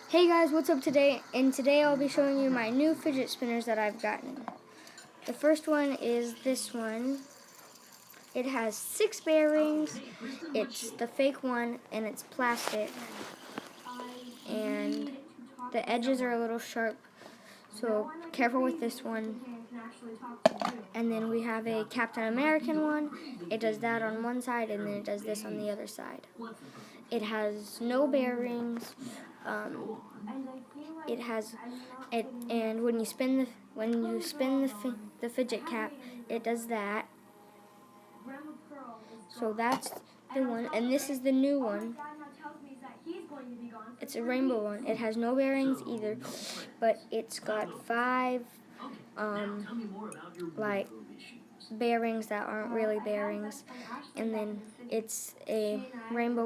Hey guys, what's up today? And today I'll be showing you my new fidget spinners that I've gotten. The first one is this one. It has 6 bearings. It's the fake one and it's plastic. And the edges are a little sharp, so careful with this one. And then we have a Captain American one. It does that on one side and then it does this on the other side. It has no bearings. It has it, and when you spin the fidget cap, it does that. So that's the one, and this is the new one. It's a rainbow one. It has no bearings either, but it's got 5 like bearings that aren't really bearings, and then it's a rainbow